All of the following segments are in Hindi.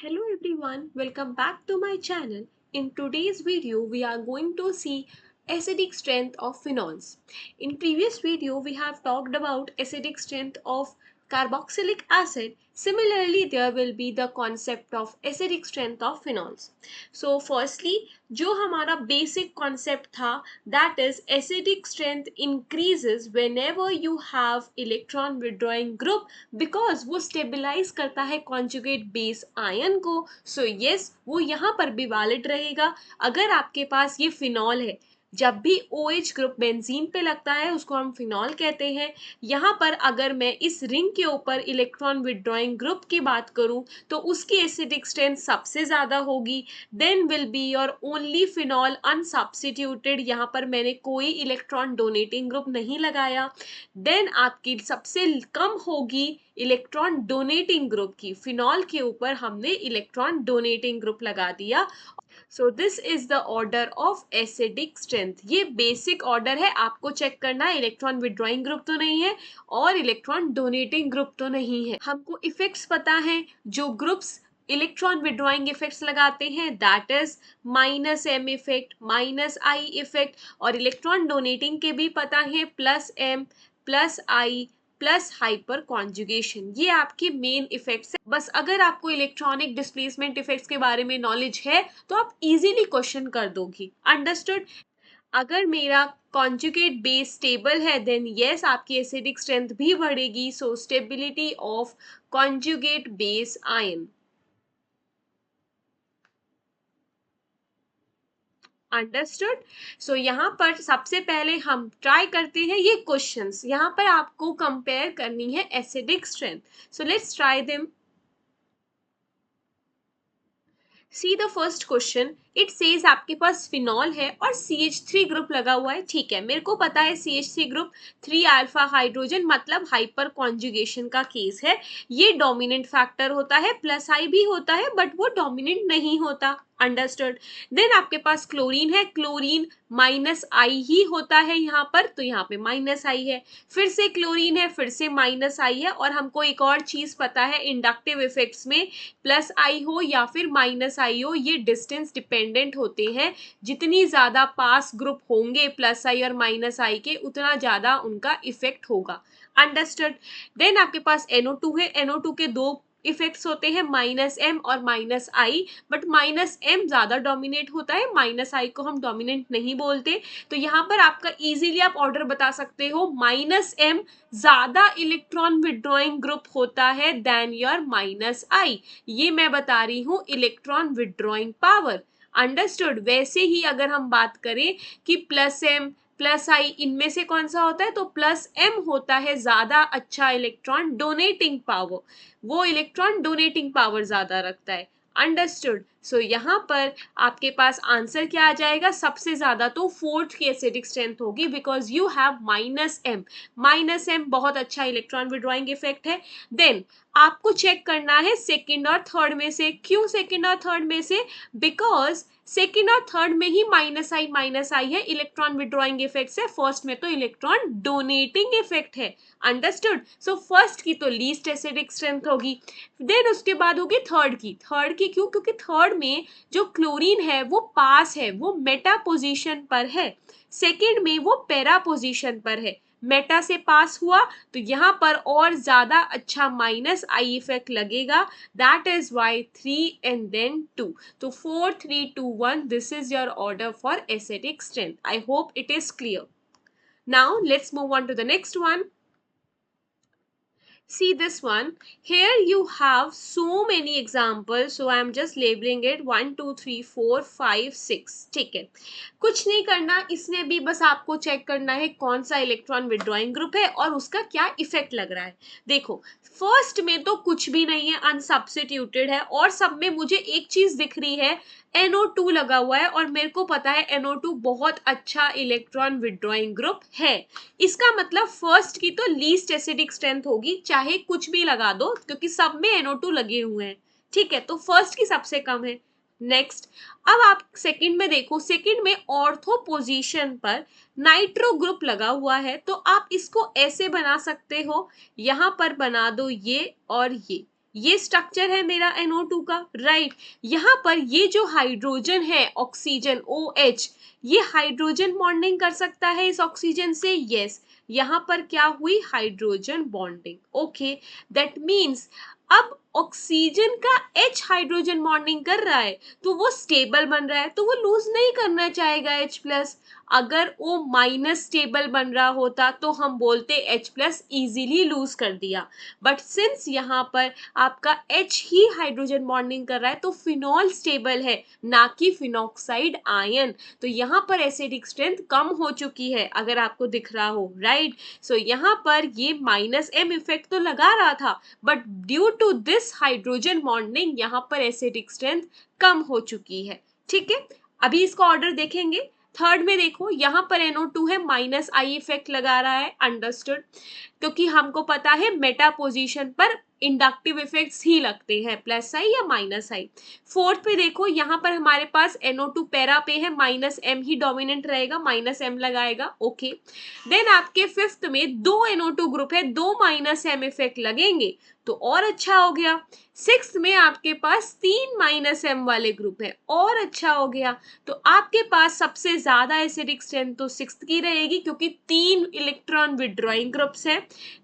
Hello everyone, welcome back to my channel. In today's video, we are going to see acidic strength of phenols. In previous video, we have talked about acidic strength of carboxylic acid. Similarly, there will be the concept of acidic strength of phenols. So firstly, जो हमारा basic concept था, that is acidic strength increases whenever you have electron withdrawing group because वो stabilize करता है conjugate base ion को. So yes, वो यहाँ पर भी valid रहेगा. अगर आपके पास ये फिनॉल है, जब भी OH ग्रुप बेंजीन पे लगता है उसको हम फिनॉल कहते हैं. यहाँ पर अगर मैं इस रिंग के ऊपर इलेक्ट्रॉन विड्रॉइंग ग्रुप की बात करूं तो उसकी एसिडिक स्ट्रेंथ सबसे ज़्यादा होगी. Then will be your only phenol unsubstituted, यहाँ पर मैंने कोई इलेक्ट्रॉन डोनेटिंग ग्रुप नहीं लगाया. देन आपकी सबसे कम होगी इलेक्ट्रॉन डोनेटिंग ग्रुप की. फिनॉल के ऊपर हमने इलेक्ट्रॉन डोनेटिंग ग्रुप लगा दिया. So this is the order of acidic strength. ये बेसिक ऑर्डर है, आपको चेक करना है इलेक्ट्रॉन विड्रॉइंग ग्रुप तो नहीं है और इलेक्ट्रॉन डोनेटिंग ग्रुप तो नहीं है. हमको इफेक्ट्स पता है जो ग्रुप्स इलेक्ट्रॉन विड्रॉइंग इफेक्ट्स लगाते हैं, that is minus M effect, minus I effect, और इलेक्ट्रॉन डोनेटिंग के भी पता है plus M, plus I, plus hyperconjugation. ये आपके मेन इफेक्ट्स है. बस अगर आपको इलेक्ट्रॉनिक डिस्प्लेसमेंट इफेक्ट्स के बारे में नॉलेज है तो आप इजीली क्वेश्चन कर दोगी. अंडरस्टूड. अगर मेरा कॉन्जुगेट बेस स्टेबल है देन यस आपकी एसिडिक स्ट्रेंथ भी बढ़ेगी. So stability of conjugate base ion. Understood. So यहाँ पर सबसे पहले हम ट्राई करते हैं ये क्वेश्चंस. यहाँ पर आपको कंपेयर करनी है acidic strength. So let's try them. See the first question. It says आपके पास फिनॉल है और CH3 ग्रुप लगा हुआ है. ठीक है, मेरे को पता है CH3 ग्रुप 3 अल्फा हाइड्रोजन मतलब हाइपर कॉन्जुगेशन का केस है. ये डोमिनेंट फैक्टर होता है, प्लस आई भी होता है बट वो डोमिनेंट नहीं होता. अंडरस्टूड. देन आपके पास क्लोरीन है. क्लोरीन माइनस आई ही होता है यहाँ पर, तो यहाँ पे माइनस आई है. फिर से क्लोरीन है, फिर से माइनस आई है. और हमको एक और चीज पता है इंडक्टिव इफेक्ट्स में प्लस आई हो या फिर माइनस आई हो, ये डिस्टेंस डिपेंडेंट होते हैं. जितनी ज्यादा पास ग्रुप होंगे प्लस आई और माइनस आई के उतना ज्यादा उनका इफेक्ट होगा. अंडरस्टूड. देन आपके पास NO2 है. NO2 के दो इफेक्ट्स होते हैं, माइनस एम और minus I, but minus M ज्यादा डोमिनेट होता है, माइनस आई को हम डोमिनेंट नहीं बोलते. तो यहाँ पर आपका इजीली आप ऑर्डर बता सकते हो, माइनस एम ज्यादा इलेक्ट्रॉन विड्रॉइंग ग्रुप होता है देन योर माइनस आई. ये मैं बता रही हूँ इलेक्ट्रॉन विड्रॉइंग पावर. अंडरस्टूड. वैसे ही अगर हम बात करें कि प्लस एम प्लस आई, इनमें से कौन सा होता है, तो प्लस एम होता है ज्यादा अच्छा इलेक्ट्रॉन डोनेटिंग पावर. वो इलेक्ट्रॉन डोनेटिंग पावर ज्यादा रखता है. अंडरस्टूड. सो यहाँ पर आपके पास आंसर क्या आ जाएगा, सबसे ज्यादा तो फोर्थ की एसिडिक स्ट्रेंथ होगी because you have minus M. Minus M बहुत अच्छा इलेक्ट्रॉन विड्रॉइंग इफेक्ट है. देन आपको चेक करना है सेकंड और थर्ड में से. क्यों सेकंड और थर्ड में से? बिकॉज सेकेंड और थर्ड में ही माइनस आई है, इलेक्ट्रॉन विड्रॉइंग इफेक्ट है. फर्स्ट में तो इलेक्ट्रॉन डोनेटिंग इफेक्ट है. अंडरस्टूड. सो फर्स्ट की तो लीस्ट एसिडिक स्ट्रेंथ होगी. देन उसके बाद होगी थर्ड की. थर्ड की क्यों? क्योंकि थर्ड में जो क्लोरीन है वो पास है, वो मेटा पोजीशन पर है. सेकेंड में वो पैरा पोजीशन पर है. मेटा से पास हुआ तो यहाँ पर और ज्यादा अच्छा माइनस आई इफेक्ट लगेगा. That is why 3 and then 2. तो 4 3 2 1, this is your order for acidic strength. I hope it is clear. Now let's move on to the next one. See this one. Here you have so many examples, so I am just labeling it 1 2 3 4 5 6. ठीक है, कुछ नहीं करना, इसमें भी बस आपको चेक करना है कौन सा इलेक्ट्रॉन विड्रॉइंग ग्रुप है और उसका क्या इफेक्ट लग रहा है. देखो फर्स्ट में तो कुछ भी नहीं है, अनसब्स्टिट्यूटेड है, और सब में मुझे एक चीज दिख रही है, NO2 लगा हुआ है और मेरे को पता है NO2 बहुत अच्छा इलेक्ट्रॉन विड्रॉइंग ग्रुप है. इसका मतलब फर्स्ट की तो लीस्ट एसिडिक स्ट्रेंथ होगी, चाहे कुछ भी लगा दो क्योंकि सब में NO2 लगे हुए हैं. ठीक है, तो फर्स्ट की सबसे कम है. नेक्स्ट, अब आप सेकंड में देखो. सेकंड में ऑर्थो पोजीशन पर नाइट्रो ग्रुप लगा हुआ है, तो आप इसको ऐसे बना सकते हो, यहां पर बना दो ये और ये. ये स्ट्रक्चर है मेरा NO2 का, राइट। यहाँ पर ये जो हाइड्रोजन है ऑक्सीजन OH, ये हाइड्रोजन बॉन्डिंग कर सकता है इस ऑक्सीजन से, यस। यहाँ पर क्या हुई, hydrogen bonding, okay. That means अब ऑक्सीजन का H हाइड्रोजन बॉन्डिंग कर रहा है तो वो स्टेबल बन रहा है, तो वो लूज नहीं करना चाहेगा H प्लस। अगर वो माइनस स्टेबल बन रहा होता तो हम बोलते H प्लस इजीली लूज कर दिया, बट सिंस यहाँ पर आपका H ही हाइड्रोजन बॉन्डिंग कर रहा है तो फिनॉल स्टेबल है, ना कि फिनॉक्साइड आयन। तो यहाँ पर एसिडिक स्ट्रेंथ कम हो चुकी है, अगर आपको दिख रहा हो, राइट। सो यहाँ पर ये -M इफेक्ट तो लगा रहा था, but due to this hydrogen bonding यहाँ पर एसिडिक स्ट्रेंथ कम हो चुकी है, ठीक है। अभी इसका ऑर्डर देखेंगे। थर्ड में देखो, यहाँ पर NO2 है, -I इफेक्ट लगा रहा है, अंडरस्टूड, क्योंकि हमको पता है मेटा पोजीशन पर इंडक्टिव इफेक्ट्स ही लगते हैं, +I या -I। फोर्थ पे देखो, यहाँ पर हमारे पास NO2 पैरा पे है, -M ही डोमिनेंट रहेगा, -M लगाएगा, ओके। देन आपके फिफ्थ में दो NO2 ग्रुप है, दो -M इफेक्ट लगेंगे तो और अच्छा हो गया। सिक्स्थ में आपके पास 3 -M वाले ग्रुप है, और अच्छा हो गया। तो आपके पास सबसे ज्यादा एसिडिक स्ट्रेंथ तो सिक्स्थ की रहेगी, क्योंकि 3 इलेक्ट्रॉन विड्रॉइंग ग्रुप्स है।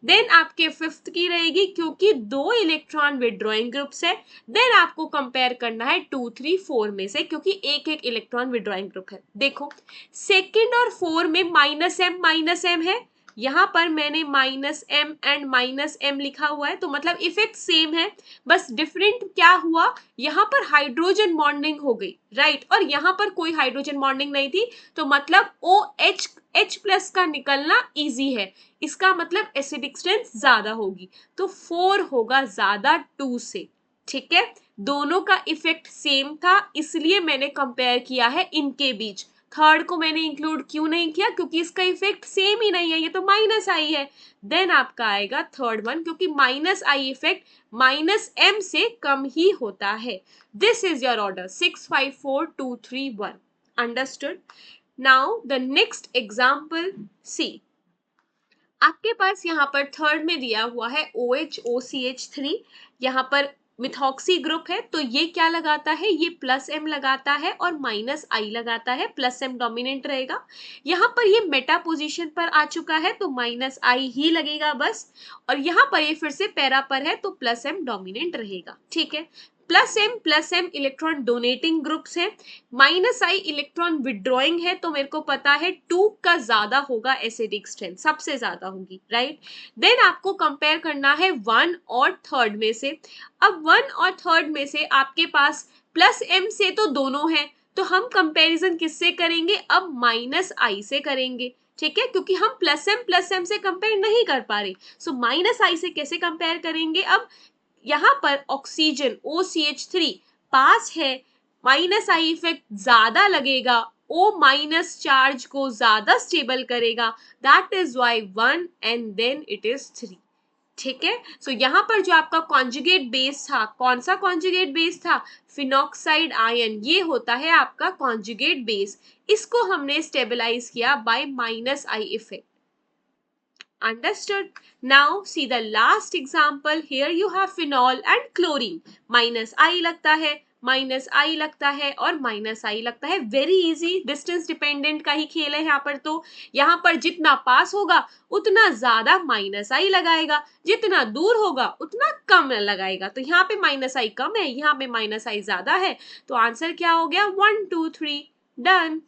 देन आपके फिफ्थ की रहेगी, क्योंकि 2 इलेक्ट्रॉन विड्रॉइंग ग्रुप्स है। देन आपको कंपेयर करना है 2, 3, 4 में से, क्योंकि एक एक इलेक्ट्रॉन विड्रॉइंग ग्रुप है। देखो सेकंड और 4 में -M है, यहाँ पर मैंने -M एंड -M लिखा हुआ है, तो मतलब इफेक्ट सेम है, बस डिफरेंट क्या हुआ, यहाँ पर हाइड्रोजन बॉन्डिंग हो गई, राइट, और यहाँ पर कोई हाइड्रोजन बॉन्डिंग नहीं थी, तो मतलब OH H प्लस का निकलना इजी है, इसका मतलब एसिडिक स्ट्रेंथ ज्यादा होगी, तो 4 होगा ज्यादा 2 से, ठीक है। दोनों का इफेक्ट सेम था, इसलिए मैंने कंपेयर किया है इनके बीच। थर्ड को मैंने इंक्लूड क्यों नहीं किया, क्योंकि इसका इफेक्ट सेम ही नहीं है, ये तो -I है। देन आपका आएगा थर्ड वन, क्योंकि -I इफेक्ट -M से कम ही होता है। This is your order 6, 5, 4, 2, 3, 1। Understood. Now the next example C. आपके पास यहाँ पर थर्ड में दिया हुआ है OH, OCH3, यहाँ पर मिथॉक्सी ग्रुप है, तो ये क्या लगाता है, ये +M लगाता है और -I लगाता है, +M डोमिनेंट रहेगा। यहाँ पर ये मेटा पोजीशन पर आ चुका है तो -I ही लगेगा बस, और यहाँ पर ये फिर से पैरा पर है तो +M डोमिनेंट रहेगा, ठीक है। +M इलेक्ट्रॉन डोनेटिंग ग्रुप्स है, -I इलेक्ट्रॉन विड्रॉइंग है, तो मेरे को पता है 2 का ज्यादा होगा एसिडिक स्ट्रेंथ, सबसे ज्यादा होगी, राइट। देन आपको कंपेयर करना है 1 और थर्ड में से। अब 1 और थर्ड में से आपके पास +M से तो दोनों है, तो हम कंपैरिजन किससे करेंगे, अब -I से करेंगे, ठीक है, क्योंकि हम +M से कंपेयर नहीं कर पा रहे, सो -I से कैसे कंपेयर करेंगे। अब यहाँ पर ऑक्सीजन OCH3 पास है, -I इफेक्ट ज्यादा लगेगा, O- चार्ज को ज्यादा स्टेबल करेगा, that is why 1 and then it is 3, ठीक है। सो यहाँ पर जो आपका कॉन्जुगेट बेस था, कौन सा कॉन्जुगेट बेस था, फिनॉक्साइड आयन, ये होता है आपका कॉन्जुगेट बेस, इसको हमने स्टेबलाइज किया by -I effect. Understood? Now see the last example. Here you have phenol and chlorine. -I लगता है, -I लगता है और -I लगता है। वेरी इजी, डिस्टेंस डिपेंडेंट का ही खेल है यहाँ पर। तो यहाँ पर जितना पास होगा उतना ज्यादा -I लगाएगा, जितना दूर होगा उतना कम लगाएगा। तो यहाँ पे -I कम है, यहाँ पे -I ज्यादा है, तो आंसर क्या हो गया, 1, 2, 3, डन।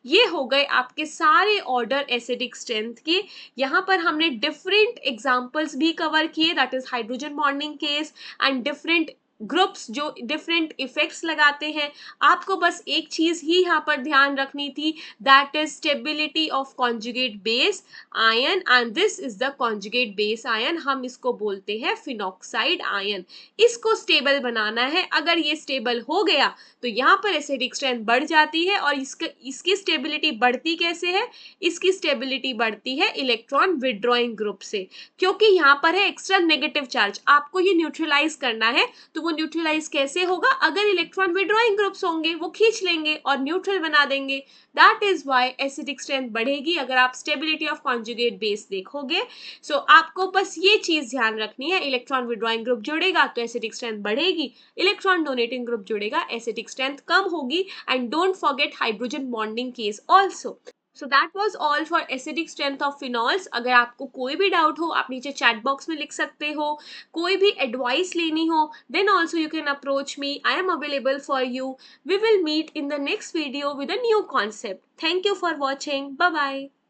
ये हो गए आपके सारे ऑर्डर एसिडिक स्ट्रेंथ के। यहाँ पर हमने डिफरेंट एग्जांपल्स भी कवर किए, that is hydrogen bonding case and different groups जो डिफरेंट इफेक्ट्स लगाते हैं। आपको बस एक चीज ही यहाँ पर ध्यान रखनी थी, that is stability of conjugate base ion, and this is the conjugate base ion, हम इसको बोलते हैं फिनॉक्साइड आयन। इसको स्टेबल बनाना है, अगर ये स्टेबल हो गया तो यहाँ पर एसिडिक स्ट्रेंथ बढ़ जाती है, और इसकी स्टेबिलिटी बढ़ती कैसे है, इसकी स्टेबिलिटी बढ़ती है इलेक्ट्रॉन विड्रॉइंग ग्रुप से, क्योंकि यहाँ पर है एक्स्ट्रा नेगेटिव चार्ज, आपको ये न्यूट्रलाइज करना है, तो वो न्यूट्रलाइज कैसे होगा? अगर इलेक्ट्रॉन विड्रॉइंग ग्रुप्स होंगे वो खींच लेंगे और न्यूट्रल बना देंगे। That is why acidic strength बढ़ेगी अगर आप स्टेबिलिटी ऑफ कॉन्जुगेट बेस देखोगे। सो आपको बस ये चीज ध्यान रखनी है, इलेक्ट्रॉन विड्रॉइंग ग्रुप जुड़ेगा तो एसिडिक स्ट्रेंथ बढ़ेगी, इलेक्ट्रॉन डोनेटिंग ग्रुप जुड़ेगा एसिडिक स्ट्रेंथ कम होगी। And don't forget hydrogen bonding case also. So that was all for acidic strength of phenols. अगर आपको कोई भी डाउट हो आप नीचे चैट बॉक्स में लिख सकते हो, कोई भी एडवाइस लेनी हो then also you can approach me, I am available for you. We will meet in the next video with a new concept. Thank you for watching. Bye bye.